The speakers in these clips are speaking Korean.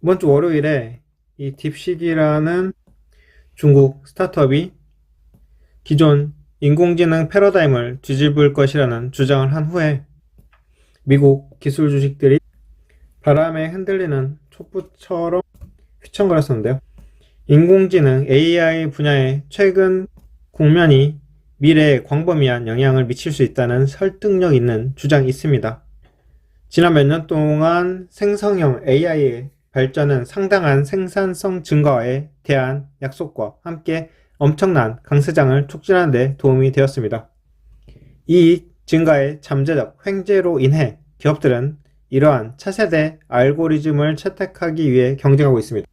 이번 주 월요일에 이 딥시기라는 중국 스타트업이 기존 인공지능 패러다임을 뒤집을 것이라는 주장을 한 후에 미국 기술 주식들이 바람에 흔들리는 촛불처럼 휘청거렸었는데요. 인공지능 AI 분야의 최근 국면이 미래에 광범위한 영향을 미칠 수 있다는 설득력 있는 주장이 있습니다. 지난 몇 년 동안 생성형 AI의 발전은 상당한 생산성 증가에 대한 약속과 함께 엄청난 강세장을 촉진하는 데 도움이 되었습니다. 이익 증가의 잠재적 횡재로 인해 기업들은 이러한 차세대 알고리즘을 채택하기 위해 경쟁하고 있습니다.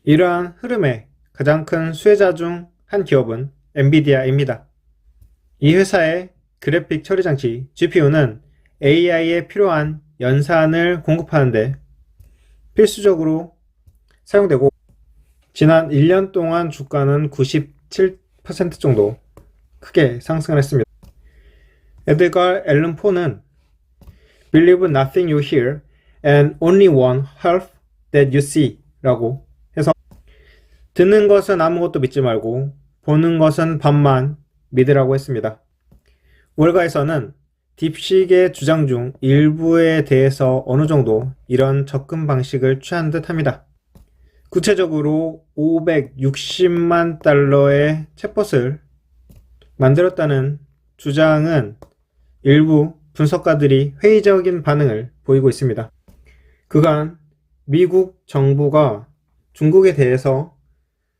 이러한 흐름의 가장 큰 수혜자 중 한 기업은 엔비디아입니다. 이 회사의 그래픽 처리 장치 GPU는 AI에 필요한 연산을 공급하는데 필수적으로 사용되고, 지난 1년 동안 주가는 97% 정도 크게 상승을 했습니다. 에드거 앨런 포는 Believe nothing you hear and only one half that you see 라고 해서 듣는 것은 아무것도 믿지 말고 보는 것은 반만 믿으라고 했습니다. 월가에서는 딥식의 주장 중 일부에 대해서 어느 정도 이런 접근 방식을 취한 듯 합니다. 구체적으로 560만 달러의 챗봇을 만들었다는 주장은 일부 분석가들이 회의적인 반응을 보이고 있습니다. 그간 미국 정부가 중국에 대해서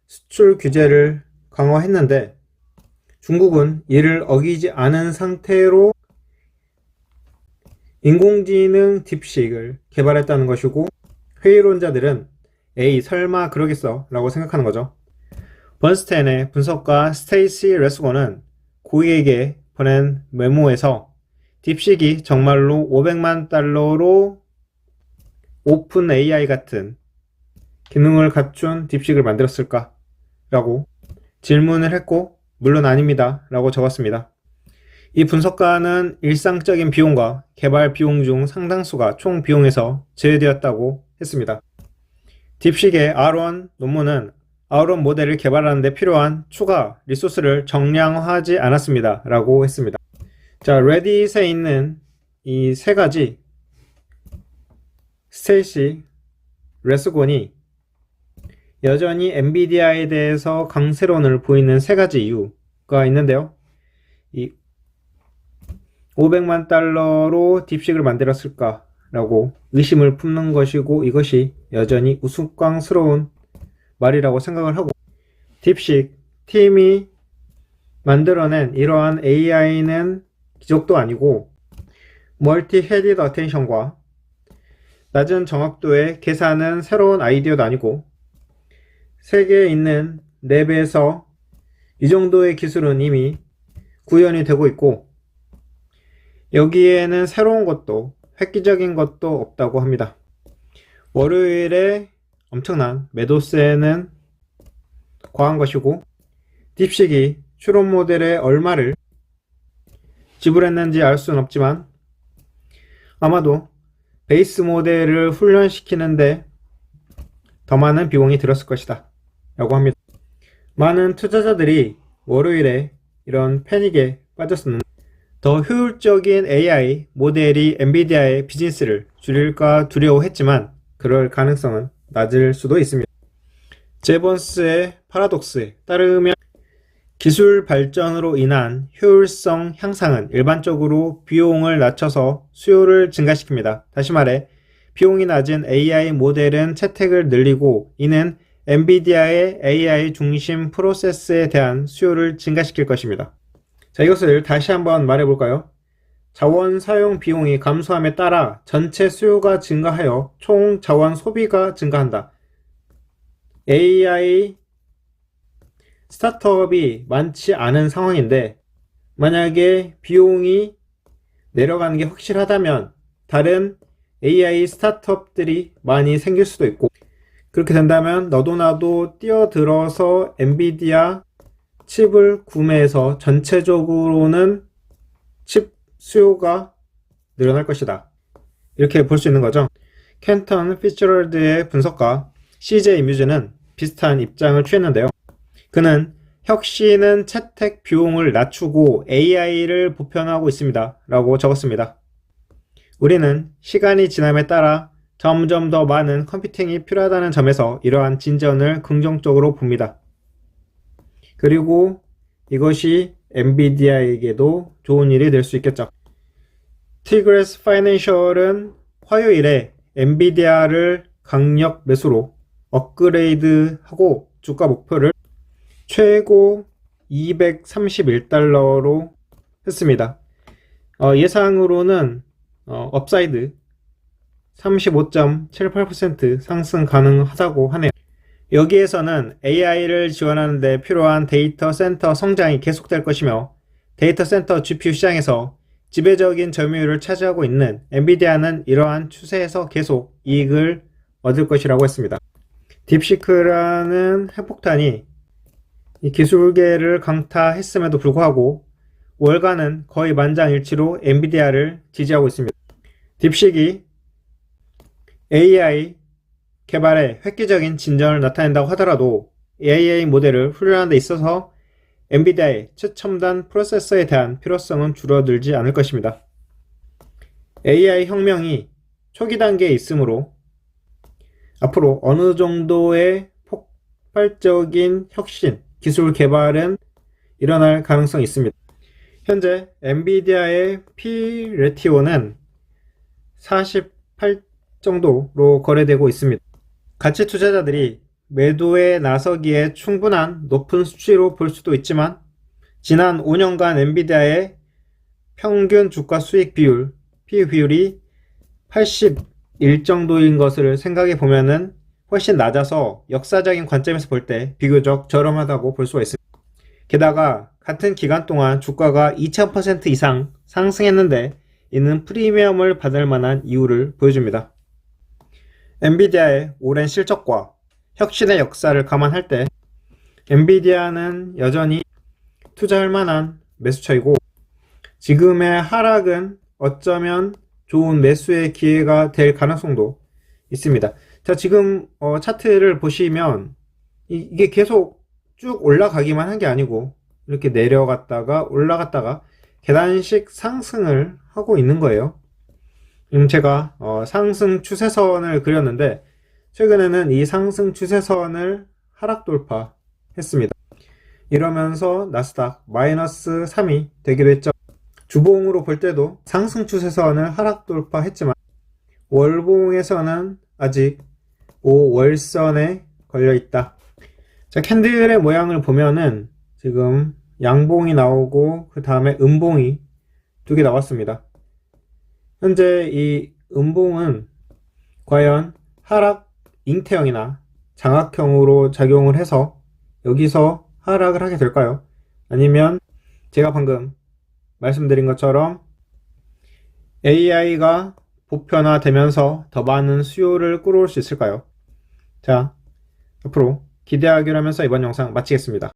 수출 규제를 강화했는데 중국은 이를 어기지 않은 상태로 인공지능 딥식을 개발했다는 것이고, 회의론자들은 에이 설마 그러겠어 라고 생각하는 거죠. 번스텐의 분석가 스테이시 레스고는 고객에게 보낸 메모에서 딥식이 정말로 500만 달러로 오픈 AI 같은 기능을 갖춘 딥식을 만들었을까? 라고 질문을 했고, 물론 아닙니다 라고 적었습니다. 이 분석가는 일상적인 비용과 개발 비용 중 상당수가 총 비용에서 제외되었다고 했습니다. 딥식의 R1 논문은 R1 모델을 개발하는 데 필요한 추가 리소스를 정량화하지 않았습니다 라고 했습니다. 자, 레딧에 있는 이 세 가지, 스테이시 레스곤이 여전히 엔비디아에 대해서 강세론을 보이는 세 가지 이유가 있는데요. 이 500만 달러로 딥식을 만들었을까 라고 의심을 품는 것이고, 이것이 여전히 우스꽝스러운 말이라고 생각을 하고, 딥식 팀이 만들어낸 이러한 AI는 기적도 아니고 멀티-헤디드 어텐션과 낮은 정확도의 계산은 새로운 아이디어도 아니고, 세계에 있는 랩에서 이 정도의 기술은 이미 구현이 되고 있고, 여기에는 새로운 것도 획기적인 것도 없다고 합니다. 월요일에 엄청난 매도세는 과한 것이고, 딥식이 추론 모델에 얼마를 지불했는지 알 수는 없지만 아마도 베이스 모델을 훈련시키는데 더 많은 비용이 들었을 것이다 라고 합니다. 많은 투자자들이 월요일에 이런 패닉에 빠졌었는데, 더 효율적인 AI 모델이 엔비디아의 비즈니스를 줄일까 두려워했지만 그럴 가능성은 낮을 수도 있습니다. 제번스의 파라독스에 따르면 기술 발전으로 인한 효율성 향상은 일반적으로 비용을 낮춰서 수요를 증가시킵니다. 다시 말해, 비용이 낮은 AI 모델은 채택을 늘리고, 이는 엔비디아의 AI 중심 프로세스에 대한 수요를 증가시킬 것입니다. 자, 이것을 다시 한번 말해볼까요? 자원 사용 비용이 감소함에 따라 전체 수요가 증가하여 총 자원 소비가 증가한다. AI 스타트업이 많지 않은 상황인데, 만약에 비용이 내려가는 게 확실하다면 다른 AI 스타트업들이 많이 생길 수도 있고, 그렇게 된다면 너도 나도 뛰어들어서 엔비디아 칩을 구매해서 전체적으로는 칩 수요가 늘어날 것이다, 이렇게 볼 수 있는 거죠. 켄턴 피츠저럴드의 분석가 CJ 뮤즈는 비슷한 입장을 취했는데요. 그는 혁신은 채택 비용을 낮추고 AI를 보편화하고 있습니다. 라고 적었습니다. 우리는 시간이 지남에 따라 점점 더 많은 컴퓨팅이 필요하다는 점에서 이러한 진전을 긍정적으로 봅니다. 그리고 이것이 엔비디아에게도 좋은 일이 될 수 있겠죠. 티그레스 파이낸셜은 화요일에 엔비디아를 강력 매수로 업그레이드하고 주가 목표를 최고 231달러로 했습니다. 예상으로는 업사이드 35.78% 상승 가능하다고 하네요. 여기에서는 AI를 지원하는 데 필요한 데이터 센터 성장이 계속될 것이며 데이터 센터 GPU 시장에서 지배적인 점유율을 차지하고 있는 엔비디아는 이러한 추세에서 계속 이익을 얻을 것이라고 했습니다. 딥시크라는 핵폭탄이 이 기술계를 강타했음에도 불구하고 월가는 거의 만장일치로 엔비디아를 지지하고 있습니다. 딥식이 AI 개발에 획기적인 진전을 나타낸다고 하더라도 AI 모델을 훈련하는 데 있어서 엔비디아의 최첨단 프로세서에 대한 필요성은 줄어들지 않을 것입니다. AI 혁명이 초기 단계에 있으므로 앞으로 어느 정도의 폭발적인 혁신, 기술 개발은 일어날 가능성이 있습니다. 현재 엔비디아의 P 레티오는 48 정도로 거래되고 있습니다. 가치 투자자들이 매도에 나서기에 충분한 높은 수치로 볼 수도 있지만 지난 5년간 엔비디아의 평균 주가 수익 비율, P 비율이 81 정도인 것을 생각해 보면은 훨씬 낮아서 역사적인 관점에서 볼 때 비교적 저렴하다고 볼 수가 있습니다. 게다가 같은 기간 동안 주가가 2000% 이상 상승했는데 이는 프리미엄을 받을 만한 이유를 보여줍니다. 엔비디아의 오랜 실적과 혁신의 역사를 감안할 때 엔비디아는 여전히 투자할 만한 매수처이고 지금의 하락은 어쩌면 좋은 매수의 기회가 될 가능성도 있습니다. 자, 지금 차트를 보시면 이게 계속 쭉 올라가기만 한 게 아니고 이렇게 내려갔다가 올라갔다가 계단식 상승을 하고 있는 거예요. 제가 상승 추세선을 그렸는데 최근에는 이 상승 추세선을 하락 돌파했습니다. 이러면서 나스닥 마이너스 3이 되기도 했죠. 주봉으로 볼 때도 상승 추세선을 하락 돌파했지만 월봉에서는 아직 5월선에 걸려 있다. 자, 캔들의 모양을 보면은 지금 양봉이 나오고 그 다음에 음봉이 두 개 나왔습니다. 현재 이 음봉은 과연 하락 잉태형이나 장악형으로 작용을 해서 여기서 하락을 하게 될까요? 아니면 제가 방금 말씀드린 것처럼 AI가 보편화되면서 더 많은 수요를 끌어올 수 있을까요? 자, 앞으로 기대하기로 하면서 이번 영상 마치겠습니다.